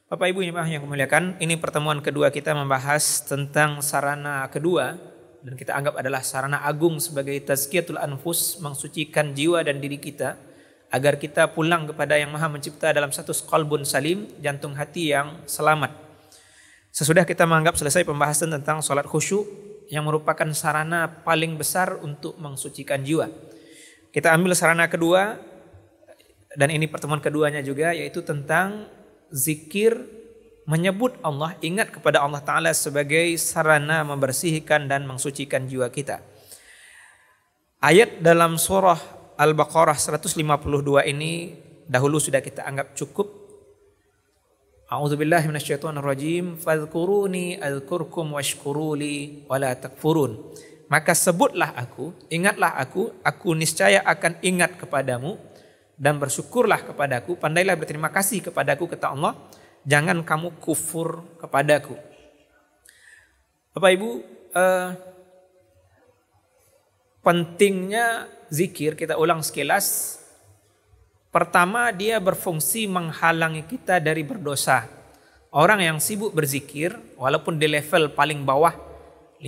Bapak Ibu yang memuliakan, ini pertemuan kedua kita membahas tentang sarana kedua dan kita anggap adalah sarana agung sebagai tazkiyatul anfus, mensucikan jiwa dan diri kita agar kita pulang kepada Yang Maha Mencipta dalam status qalbun salim, jantung hati yang selamat. Sesudah kita menganggap selesai pembahasan tentang salat khusyuk yang merupakan sarana paling besar untuk mensucikan jiwa. Kita ambil sarana kedua dan ini pertemuan keduanya juga, yaitu tentang zikir, menyebut Allah, ingat kepada Allah Ta'ala sebagai sarana membersihkan dan mensucikan jiwa kita. Ayat dalam surah Al-Baqarah 152 ini dahulu sudah kita anggap cukup. A'udzubillahi minasyaitonirrajim, fadhkuruni adzkurkum washkuruli wala takfurun. Maka sebutlah aku, ingatlah aku niscaya akan ingat kepadamu dan bersyukurlah kepadaku, pandailah berterima kasih kepadaku, kata Allah, jangan kamu kufur kepadaku. Bapak Ibu, pentingnya zikir kita ulang sekilas. Pertama, dia berfungsi menghalangi kita dari berdosa. Orang yang sibuk berzikir, walaupun di level paling bawah,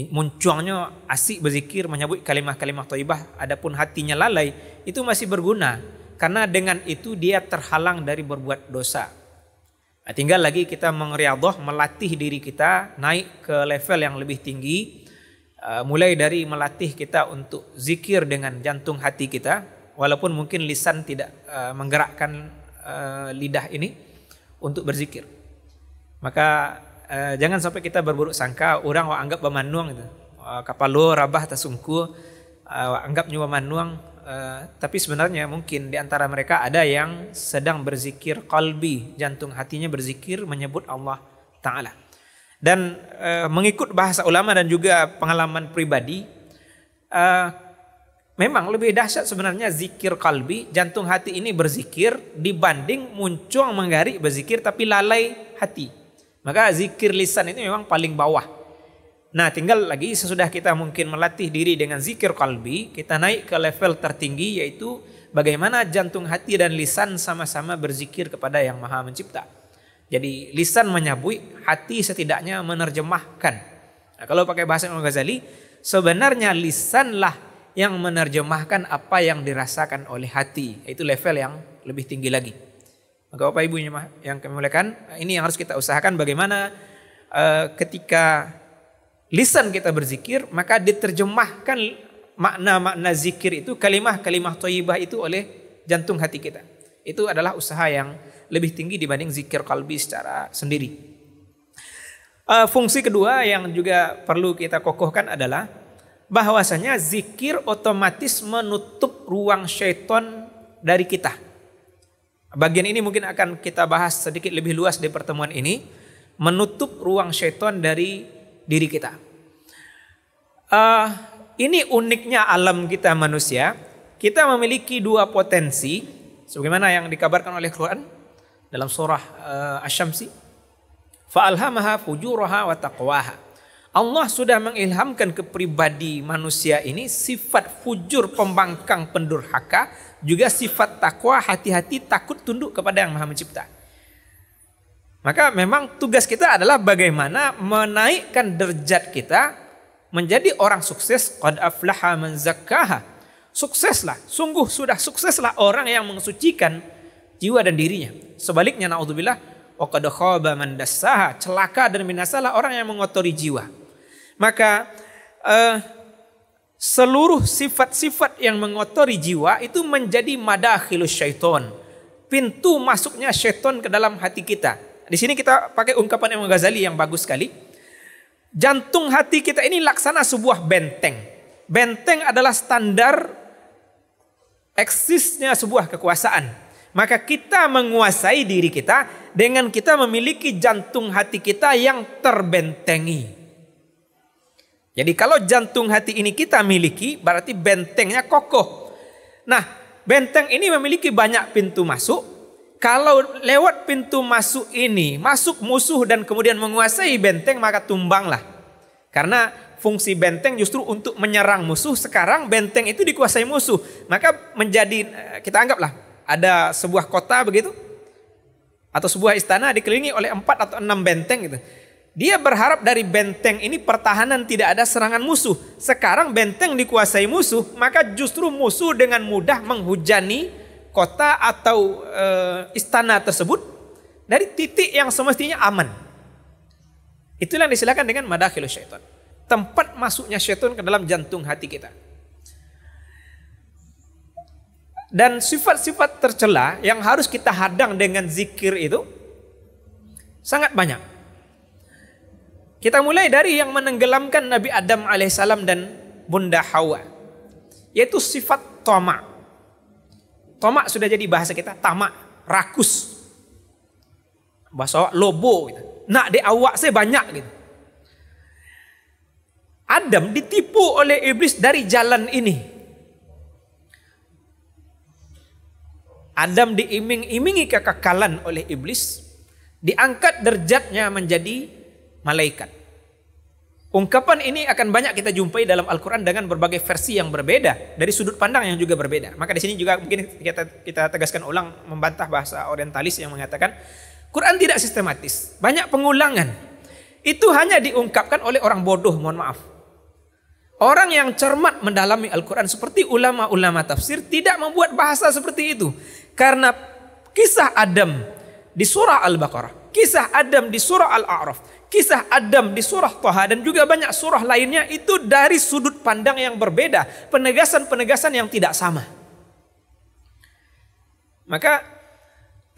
munculnya asik berzikir, menyebut kalimah-kalimah thayyibah, adapun hatinya lalai, itu masih berguna. Karena dengan itu dia terhalang dari berbuat dosa. Nah, tinggal lagi kita mengriadhah, melatih diri kita naik ke level yang lebih tinggi. Mulai dari melatih kita untuk zikir dengan jantung hati kita, walaupun mungkin lisan tidak menggerakkan lidah ini untuk berzikir. Maka jangan sampai kita berburuk sangka, orang anggap bamanuang itu. Kapal lo rabah tasungku, anggap nyawa manuang. Tapi sebenarnya mungkin di antara mereka ada yang sedang berzikir qalbi, jantung hatinya berzikir menyebut Allah Ta'ala. Dan mengikut bahasa ulama dan juga pengalaman pribadi, memang lebih dahsyat sebenarnya zikir qalbi, jantung hati ini berzikir dibanding muncul menggari berzikir tapi lalai hati. Maka zikir lisan itu memang paling bawah. Nah, tinggal lagi sesudah kita mungkin melatih diri dengan zikir qalbi, kita naik ke level tertinggi, yaitu bagaimana jantung hati dan lisan sama-sama berzikir kepada Yang Maha Mencipta. Jadi lisan menyabui, hati setidaknya menerjemahkan. Nah, kalau pakai bahasa Imam Ghazali, sebenarnya lisanlah yang menerjemahkan apa yang dirasakan oleh hati. Itu level yang lebih tinggi lagi. Maka Bapak Ibu yang kami muliakan, ini yang harus kita usahakan, bagaimana ketika lisan kita berzikir, maka diterjemahkan makna-makna zikir itu, kalimah-kalimah thayyibah itu oleh jantung hati kita. Itu adalah usaha yang lebih tinggi dibanding zikir qalbi secara sendiri. Fungsi kedua yang juga perlu kita kokohkan adalah bahwasanya zikir otomatis menutup ruang syaitan dari kita. Bagian ini mungkin akan kita bahas sedikit lebih luas di pertemuan ini, menutup ruang syaitan dari diri kita. Ini uniknya alam kita manusia. Kita memiliki dua potensi, sebagaimana yang dikabarkan oleh Quran dalam surah Asy-Syamsi. Fa'alhamaha fujuraha wa taqwaha. Allah sudah mengilhamkan ke pribadi manusia ini sifat fujur, pembangkang, pendurhaka, juga sifat takwa, hati-hati, takut, tunduk kepada Yang Maha Mencipta. Maka memang tugas kita adalah bagaimana menaikkan derajat kita menjadi orang sukses. Qad aflaha man zakkaha. Sukseslah, sungguh sudah sukseslah orang yang mensucikan jiwa dan dirinya. Sebaliknya naudzubillah, wa qad khaba man dassaha. Celaka dan binasalah orang yang mengotori jiwa. Maka seluruh sifat-sifat yang mengotori jiwa itu menjadi madakhilus syaiton, pintu masuknya syaiton ke dalam hati kita. Di sini kita pakai ungkapan Imam Ghazali yang bagus sekali. Jantung hati kita ini laksana sebuah benteng. Benteng adalah standar eksisnya sebuah kekuasaan. Maka kita menguasai diri kita dengan kita memiliki jantung hati kita yang terbentengi. Jadi kalau jantung hati ini kita miliki, berarti bentengnya kokoh. Nah, benteng ini memiliki banyak pintu masuk. Kalau lewat pintu masuk ini, masuk musuh dan kemudian menguasai benteng, maka tumbanglah. Karena fungsi benteng justru untuk menyerang musuh. Sekarang benteng itu dikuasai musuh. Maka menjadi, kita anggaplah ada sebuah kota begitu. atau sebuah istana dikelilingi oleh 4 atau 6 benteng gitu. Dia berharap dari benteng ini pertahanan, tidak ada serangan musuh. Sekarang benteng dikuasai musuh, maka justru musuh dengan mudah menghujani kota atau istana tersebut dari titik yang semestinya aman. Itulah yang disilakan dengan madakhilus syaitan. Tempat masuknya syaitan ke dalam jantung hati kita. Dan sifat-sifat tercela yang harus kita hadang dengan zikir itu sangat banyak. Kita mulai dari yang menenggelamkan Nabi Adam alaihissalam dan Bunda Hawa, yaitu sifat tamak. Tamak sudah jadi bahasa kita, tamak, rakus. Bahasa lobo gitu. Nak di awak saya banyak gitu. Adam ditipu oleh iblis dari jalan ini. Adam diiming-imingi kekekalan oleh iblis, diangkat derajatnya menjadi malaikat. Ungkapan ini akan banyak kita jumpai dalam Al-Quran dengan berbagai versi yang berbeda, dari sudut pandang yang juga berbeda. Maka di sini juga mungkin kita tegaskan ulang, membantah bahasa orientalis yang mengatakan Quran tidak sistematis, banyak pengulangan. Itu hanya diungkapkan oleh orang bodoh, mohon maaf. Orang yang cermat mendalami Al-Quran seperti ulama-ulama tafsir tidak membuat bahasa seperti itu. Karena kisah Adam di surah Al-Baqarah, kisah Adam di surah Al-A'raf, kisah Adam di surah Thaha, dan juga banyak surah lainnya itu dari sudut pandang yang berbeda, penegasan-penegasan yang tidak sama. Maka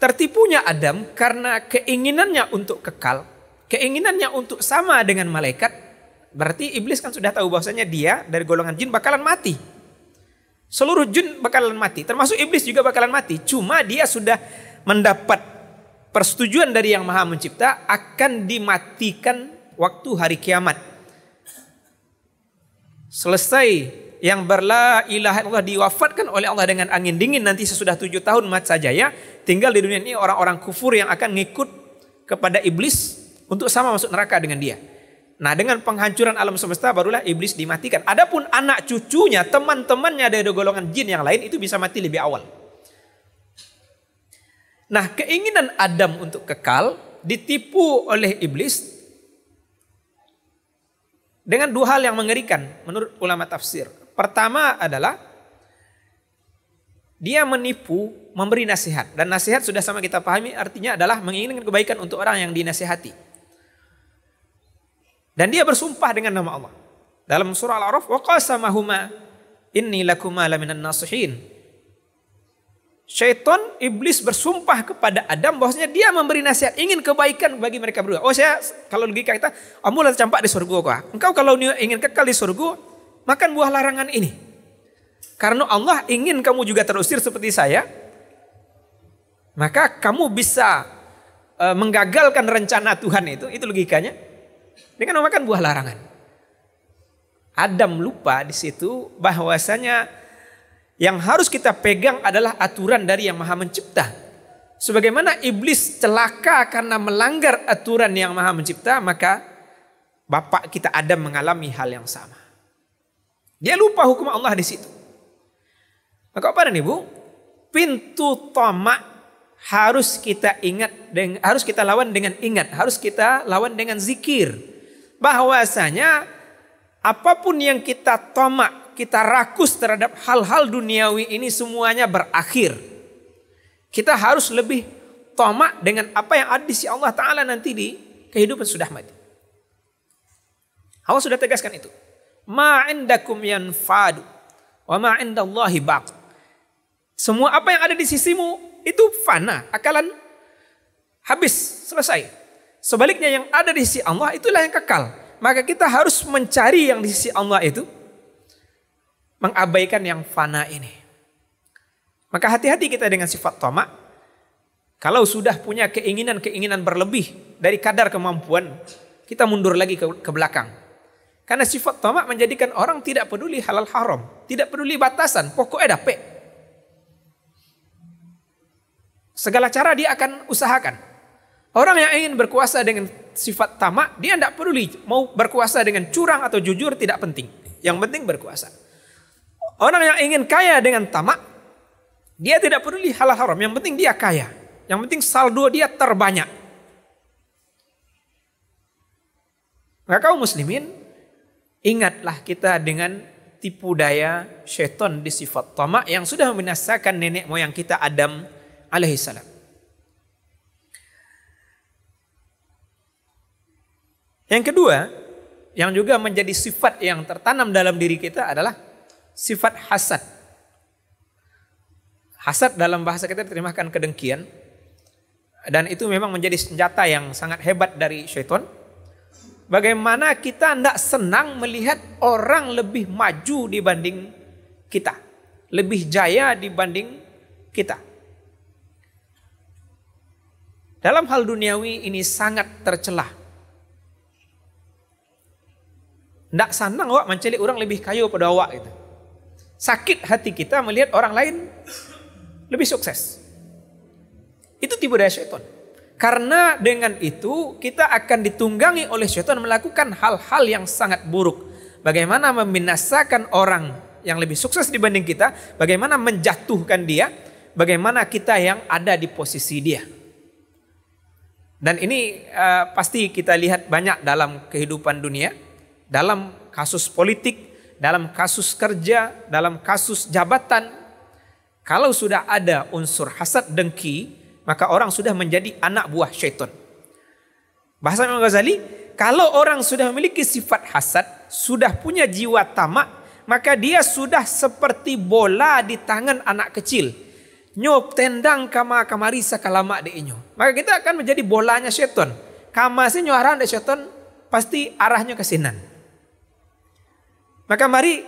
tertipunya Adam karena keinginannya untuk kekal, keinginannya untuk sama dengan malaikat. Berarti iblis kan sudah tahu bahwasanya dia dari golongan jin bakalan mati. Seluruh jin bakalan mati, termasuk iblis juga bakalan mati. Cuma dia sudah mendapat persetujuan dari Yang Maha Mencipta akan dimatikan waktu hari kiamat. Selesai yang berla ilaha illallah diwafatkan oleh Allah dengan angin dingin nanti sesudah 7 tahun masa jaya, tinggal di dunia ini orang-orang kufur yang akan ngikut kepada iblis untuk sama masuk neraka dengan dia. Nah, dengan penghancuran alam semesta barulah iblis dimatikan. Adapun anak cucunya, teman-temannya dari golongan jin yang lain itu bisa mati lebih awal. Nah, keinginan Adam untuk kekal ditipu oleh iblis dengan 2 hal yang mengerikan menurut ulama tafsir. Pertama adalah dia menipu, memberi nasihat. Dan nasihat sudah sama kita pahami artinya adalah menginginkan kebaikan untuk orang yang dinasihati. Dan dia bersumpah dengan nama Allah. Dalam surah Al-A'raf, wa qasamahuma inni lakuma laminan nasihin. Syaitan, iblis bersumpah kepada Adam bahwasanya dia memberi nasihat, ingin kebaikan bagi mereka berdua. Oh, saya kalau logika kita, kamu lah campak di surga kok. Engkau kalau ingin kekal di surga, makan buah larangan ini. Karena Allah ingin kamu juga terusir seperti saya, maka kamu bisa menggagalkan rencana Tuhan itu logikanya. Dengan memakan buah larangan. Adam lupa di situ bahwasanya yang harus kita pegang adalah aturan dari Yang Maha Mencipta. Sebagaimana iblis celaka karena melanggar aturan Yang Maha Mencipta, maka bapak kita Adam mengalami hal yang sama. Dia lupa hukum Allah di situ. Maka apa nih Bu? Pintu tamak harus kita ingat, harus kita lawan dengan ingat, harus kita lawan dengan zikir. Bahwasanya apapun yang kita tamak, kita rakus terhadap hal-hal duniawi ini semuanya berakhir. Kita harus lebih tamak dengan apa yang ada di sisi Allah Ta'ala nanti di kehidupan sudah mati. Allah sudah tegaskan itu. Ma indakum yanfadu wa ma indallahi baq. Semua apa yang ada di sisimu itu fana, akalan habis, selesai. Sebaliknya yang ada di sisi Allah itulah yang kekal. Maka kita harus mencari yang di sisi Allah itu, mengabaikan yang fana ini. Maka hati-hati kita dengan sifat tamak. Kalau sudah punya keinginan-keinginan berlebih dari kadar kemampuan, kita mundur lagi ke belakang. Karena sifat tamak menjadikan orang tidak peduli halal haram, tidak peduli batasan, pokoknya dapet. Segala cara dia akan usahakan. Orang yang ingin berkuasa dengan sifat tamak, dia tidak peduli mau berkuasa dengan curang atau jujur, tidak penting. Yang penting berkuasa. Orang yang ingin kaya dengan tamak, dia tidak peduli halal haram, yang penting dia kaya. Yang penting saldo dia terbanyak. Maka kaum muslimin, ingatlah kita dengan tipu daya syaitan di sifat tamak yang sudah membinasakan nenek moyang kita Adam alaihissalam. Yang kedua, yang juga menjadi sifat yang tertanam dalam diri kita adalah sifat hasad. Hasad dalam bahasa kita diterjemahkan kedengkian. Dan itu memang menjadi senjata yang sangat hebat dari syaitan. Bagaimana kita tidak senang melihat orang lebih maju dibanding kita. Lebih jaya dibanding kita. Dalam hal duniawi ini sangat tercelah. Tidak senang awak mencari orang lebih kaya pada awak gitu. Sakit hati kita melihat orang lain lebih sukses. Itu tipu daya syaitan. Karena dengan itu kita akan ditunggangi oleh syaitan melakukan hal-hal yang sangat buruk. Bagaimana membinasakan orang yang lebih sukses dibanding kita. Bagaimana menjatuhkan dia. Bagaimana kita yang ada di posisi dia. Dan ini pasti kita lihat banyak dalam kehidupan dunia. Dalam kasus politik, dalam kasus kerja, dalam kasus jabatan. Kalau sudah ada unsur hasad dengki, maka orang sudah menjadi anak buah syaitan. Bahasa Imam Ghazali, kalau orang sudah memiliki sifat hasad, sudah punya jiwa tamak, maka dia sudah seperti bola di tangan anak kecil. Nyop tendang kama kamari sakalama de inyo. Maka kita akan menjadi bolanya syaitan. Kama si nyuaran de syaitan pasti arahnya ke sinan. Maka mari,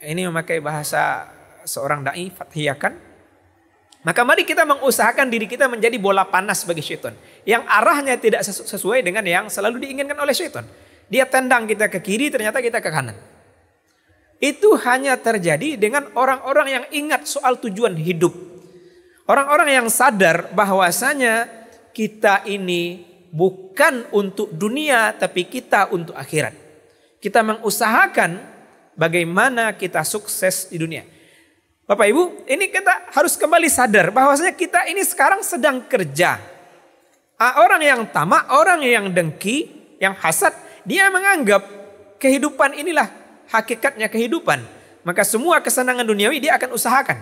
ini memakai bahasa seorang da'i fathiyakan. Maka mari kita mengusahakan diri kita menjadi bola panas bagi syaitan. Yang arahnya tidak sesuai dengan yang selalu diinginkan oleh syaitan. Dia tendang kita ke kiri, ternyata kita ke kanan. Itu hanya terjadi dengan orang-orang yang ingat soal tujuan hidup. Orang-orang yang sadar bahwasanya kita ini bukan untuk dunia, tapi kita untuk akhirat. Kita mengusahakan bagaimana kita sukses di dunia. Bapak Ibu, ini kita harus kembali sadar bahwasanya kita ini sekarang sedang kerja. Orang yang tamak, orang yang dengki, yang hasad, dia menganggap kehidupan inilah hakikatnya kehidupan. Maka semua kesenangan duniawi dia akan usahakan.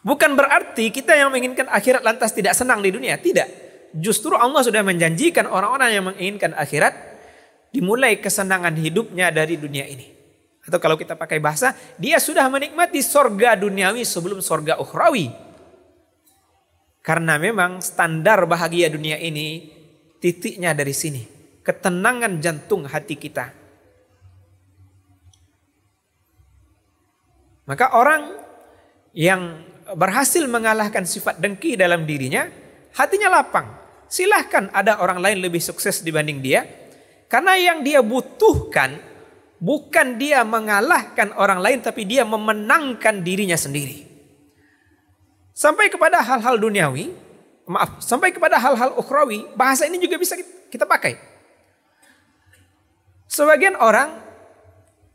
Bukan berarti kita yang menginginkan akhirat lantas tidak senang di dunia, tidak. Justru Allah sudah menjanjikan orang-orang yang menginginkan akhirat dimulai kesenangan hidupnya dari dunia ini. Atau kalau kita pakai bahasa, dia sudah menikmati sorga duniawi sebelum sorga ukhrawi. Karena memang standar bahagia dunia ini titiknya dari sini. Ketenangan jantung hati kita. Maka orang yang berhasil mengalahkan sifat dengki dalam dirinya, hatinya lapang. Silahkan ada orang lain lebih sukses dibanding dia. Karena yang dia butuhkan bukan dia mengalahkan orang lain, tapi dia memenangkan dirinya sendiri. Sampai kepada hal-hal duniawi, sampai kepada hal-hal ukhrawi, bahasa ini juga bisa kita pakai. Sebagian orang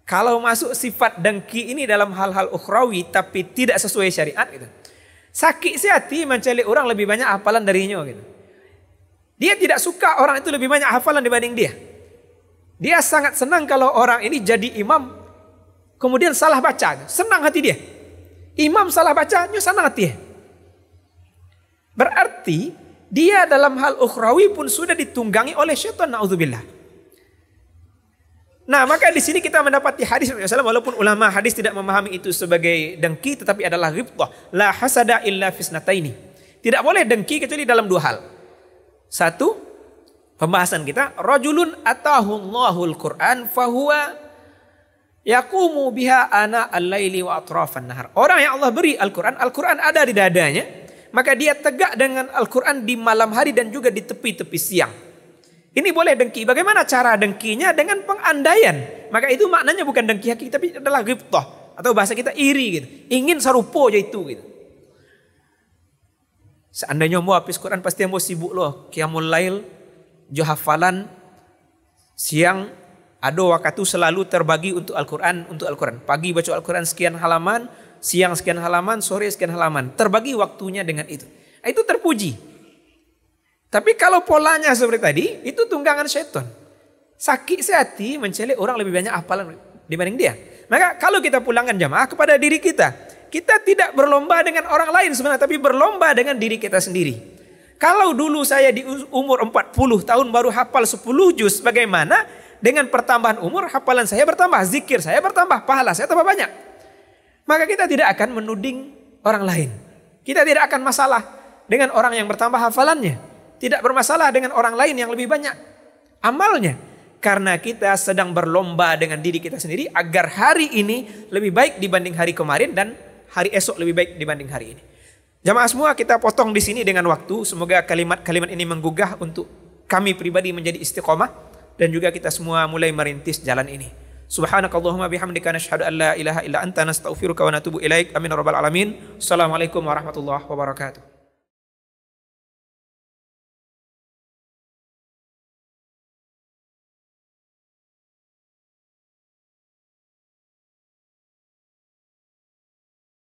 kalau masuk sifat dengki ini dalam hal-hal ukhrawi tapi tidak sesuai syariat gitu. Sakit hati mencari orang lebih banyak hafalan darinya gitu. Dia tidak suka orang itu lebih banyak hafalan dibanding dia. Dia sangat senang kalau orang ini jadi imam kemudian salah baca. Senang hati dia. Imam salah baca, senang hati dia. Berarti dia dalam hal ukhrawi pun sudah ditunggangi oleh syaitan, na'udzubillah. Nah, maka di sini kita mendapati hadis Rasulullah, walaupun ulama hadis tidak memahami itu sebagai dengki, tetapi adalah ghibthah. La hasada illa fisnataini. Tidak boleh dengki kecuali dalam dua hal. Satu, pembahasan kita, rajulun atahullahul Qur'an fahuwa yaqumu biha ana al-laili wa atrafan nahar. Orang yang Allah beri Al-Quran, Al-Quran ada di dadanya, maka dia tegak dengan Al-Quran di malam hari dan juga di tepi-tepi siang. Ini boleh dengki. Bagaimana cara dengkinya? Dengan pengandaian. Maka itu maknanya bukan dengki hakiki, tapi adalah ghibthah. Atau bahasa kita iri gitu. Ingin sarupo aja itu gitu. Seandainya mau habis Quran pasti mau sibuk loh. Qiyamul lail, jo hafalan, siang, ada waktu selalu terbagi untuk Al-Quran. Pagi baca Al-Quran sekian halaman, siang sekian halaman, sore sekian halaman. Terbagi waktunya dengan itu. Itu terpuji. Tapi kalau polanya seperti tadi, itu tunggangan setan. Sakit hati mencari orang lebih banyak hafalan dibanding dia. Maka kalau kita pulangkan jamaah kepada diri kita. Kita tidak berlomba dengan orang lain sebenarnya, tapi berlomba dengan diri kita sendiri. Kalau dulu saya di umur 40 tahun baru hafal 10 juz, bagaimana dengan pertambahan umur hafalan saya bertambah, zikir saya bertambah, pahala saya tambah banyak. Maka kita tidak akan menuding orang lain. Kita tidak akan masalah dengan orang yang bertambah hafalannya. Tidak bermasalah dengan orang lain yang lebih banyak amalnya. Karena kita sedang berlomba dengan diri kita sendiri agar hari ini lebih baik dibanding hari kemarin dan hari esok lebih baik dibanding hari ini. Jamaah semua, kita potong di sini dengan waktu. Semoga kalimat-kalimat ini menggugah untuk kami pribadi menjadi istiqomah dan juga kita semua mulai merintis jalan ini. Subhanakallahumma bihamdika nashhadu an la ilaha illa anta nastaghfiruka wa natubu ilaik. Amin ya rabbal alamin. Assalamualaikum warahmatullahi wabarakatuh.